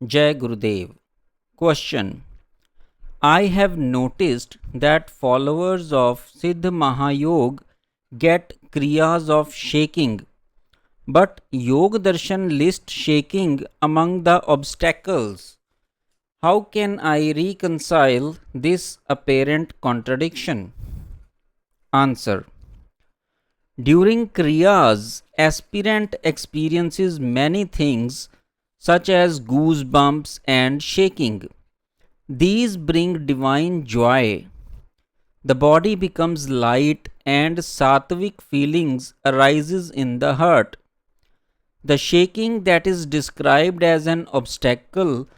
Jai Gurudev. Question. I have noticed that followers of Siddha Mahayog get kriyas of shaking, but Yog Darshan lists shaking among the obstacles. How can I reconcile this apparent contradiction? Answer. During kriyas, aspirant experiences many things such as goosebumps and shaking. These bring divine joy. The body becomes light and sattvic feelings arises in the heart. The shaking that is described as an obstacle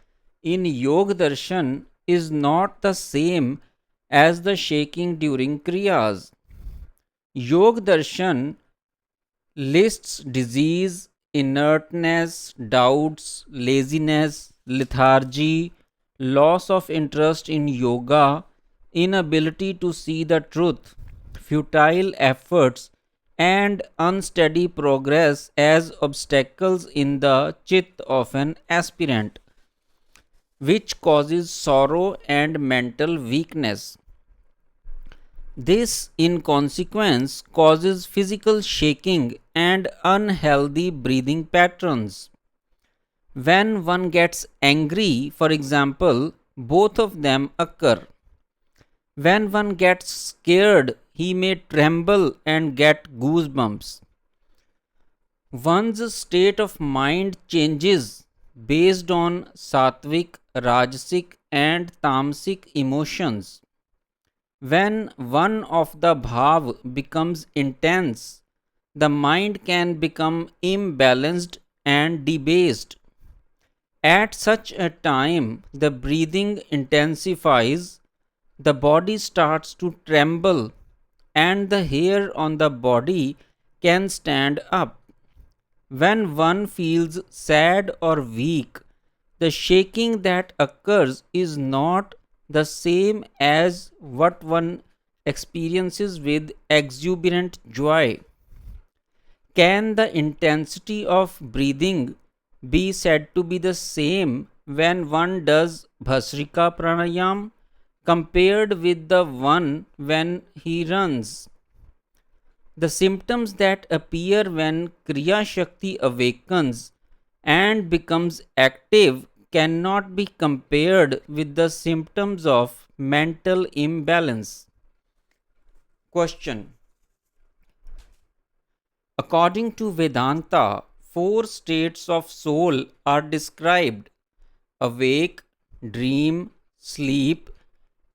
in Yoga Darshan is not the same as the shaking during Kriyas. Yoga Darshan lists disease, inertness, doubts, laziness, lethargy, loss of interest in yoga, inability to see the truth, futile efforts, and unsteady progress as obstacles in the chit of an aspirant, which causes sorrow and mental weakness. This, in consequence, causes physical shaking and unhealthy breathing patterns. When one gets angry, for example, both of them occur. When one gets scared, he may tremble and get goosebumps. One's state of mind changes based on sattvic, rajasic, and tamasic emotions. When one of the bhav becomes intense, the mind can become imbalanced and debased. At such a time, the breathing intensifies, the body starts to tremble, and the hair on the body can stand up. When one feels sad or weak, the shaking that occurs is not the same as what one experiences with exuberant joy. Can the intensity of breathing be said to be the same when one does Bhasrika Pranayam compared with the one when he runs? The symptoms that appear when Kriya Shakti awakens and becomes active cannot be compared with the symptoms of mental imbalance. Question. According to Vedanta, four states of soul are described: awake, dream, sleep,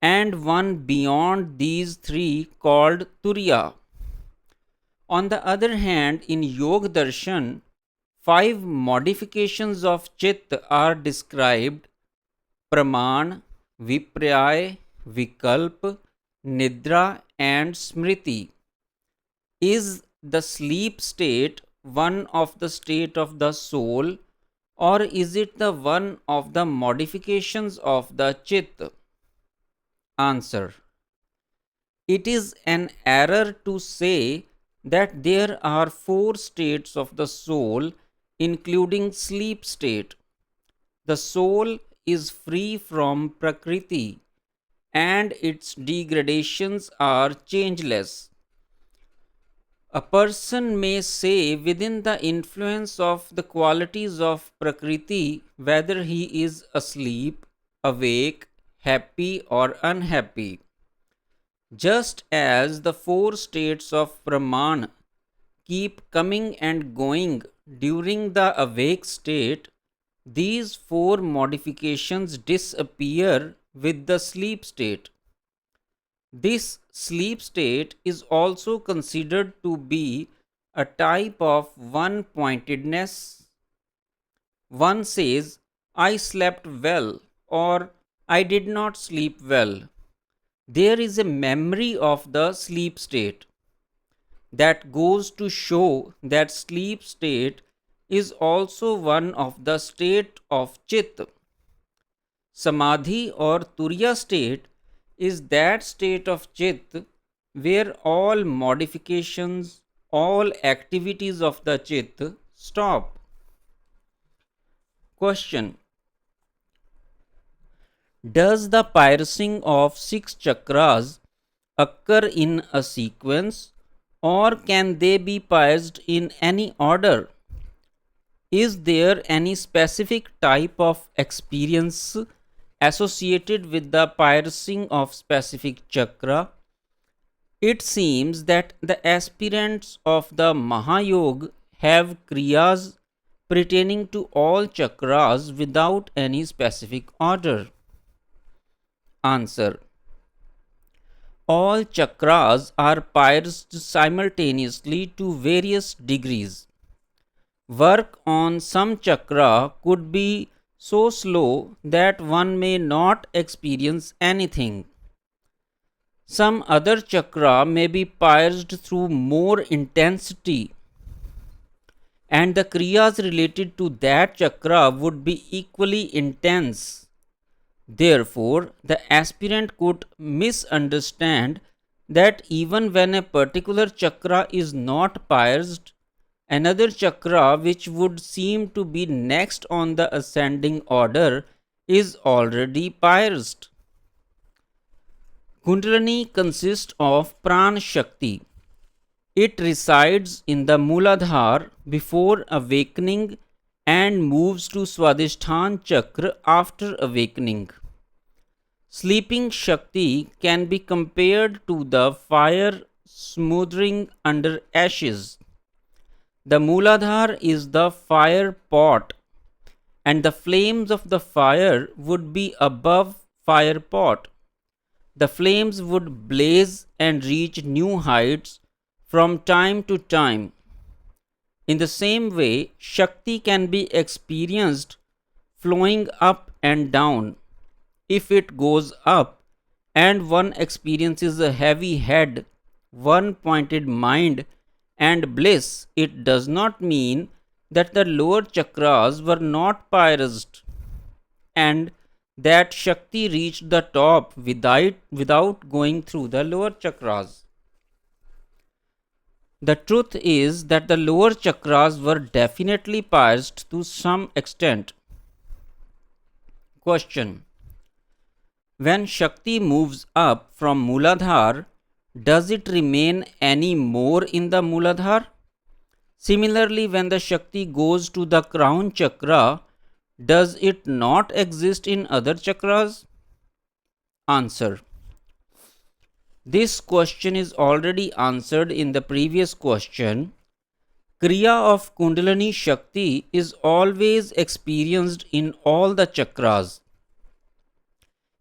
and one beyond these three called Turiya. On the other hand, in Yoga Darshan, five modifications of Chit are described: Praman, Vipraya, Vikalp, Nidra, and Smriti. Is the sleep state one of the state of the soul, or is it the one of the modifications of the Chit? Answer. It is an error to say that there are four states of the soul, including sleep state. The soul is free from Prakriti and its degradations are changeless. A person may say within the influence of the qualities of Prakriti whether he is asleep, awake, happy, or unhappy. Just as the four states of Praman keep coming and going during the awake state, these four modifications disappear with the sleep state. This sleep state is also considered to be a type of one pointedness. One says, I slept well, or I did not sleep well. There is a memory of the sleep state. That goes to show that sleep state is also one of the state of Chit. Samadhi or Turiya state is that state of Chit where all modifications, all activities of the Chit stop. Question. Does the piercing of 6 chakras occur in a sequence, or can they be pierced in any order? Is there any specific type of experience associated with the piercing of specific chakra? It seems that the aspirants of the Mahayog have kriyas pertaining to all chakras without any specific order. Answer: all chakras are pierced simultaneously to various degrees. Work on some chakra could be so slow that one may not experience anything. Some other chakra may be pierced through more intensity, and the kriyas related to that chakra would be equally intense. Therefore, the aspirant could misunderstand that even when a particular chakra is not pierced, another chakra, which would seem to be next on the ascending order, is already pierced. Kundalini consists of Pran Shakti. It resides in the Mooladhara before awakening and moves to Swadhisthana Chakra after awakening. Sleeping Shakti can be compared to the fire smoldering under ashes. The Mooladhara is the fire pot, and the flames of the fire would be above fire pot. The flames would blaze and reach new heights from time to time. In the same way, Shakti can be experienced flowing up and down. If it goes up and one experiences a heavy head, one pointed mind, and bliss, it does not mean that the lower chakras were not pierced and that Shakti reached the top without going through the lower chakras. The truth is that the lower chakras were definitely pierced to some extent. Question: when Shakti moves up from Mooladhara, does it remain any more in the Mooladhara? Similarly, when the Shakti goes to the crown chakra, does it not exist in other chakras? Answer: this question is already answered in the previous question. Kriya of Kundalini Shakti is always experienced in all the chakras.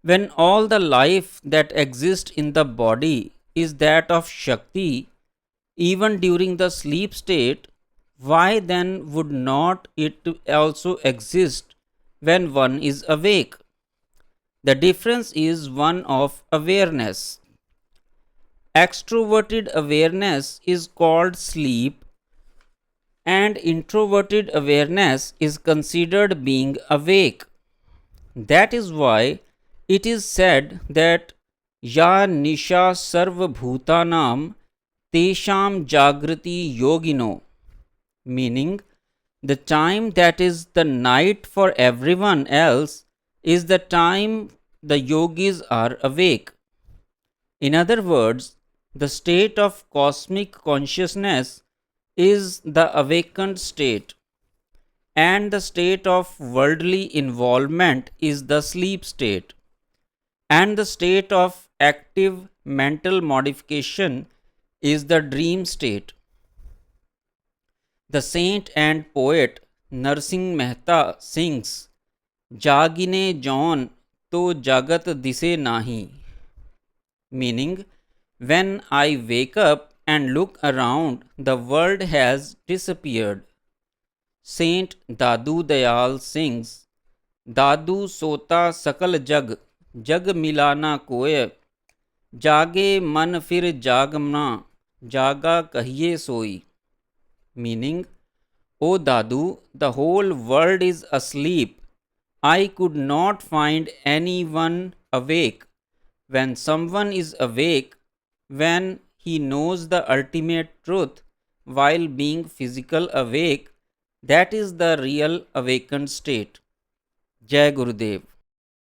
When all the life that exists in the body is that of Shakti, even during the sleep state, why then would not it also exist when one is awake? The difference is one of awareness. Extroverted awareness is called sleep, and introverted awareness is considered being awake. That is why it is said that Ya Nisha Sarva Bhutanam Tesham Jagrati Yogino, meaning the time that is the night for everyone else is the time the yogis are awake. In other words, the state of cosmic consciousness is the awakened state, and the state of worldly involvement is the sleep state, and the state of active mental modification is the dream state. The saint and poet Narsingh Mehta sings, Jagine Jaun to Jagat Dise Nahi, meaning, when I wake up and look around, the world has disappeared. Saint Dadu Dayal sings, Dadu Sota Sakal Jag, Jag Milana Koye, Jage Man Fir Jagmna, Jaga Kahiye Soi, meaning, O Dadu, the whole world is asleep. I could not find anyone awake. When someone is awake, when he knows the ultimate truth while being physical awake, that is the real awakened state. Jai Gurudev.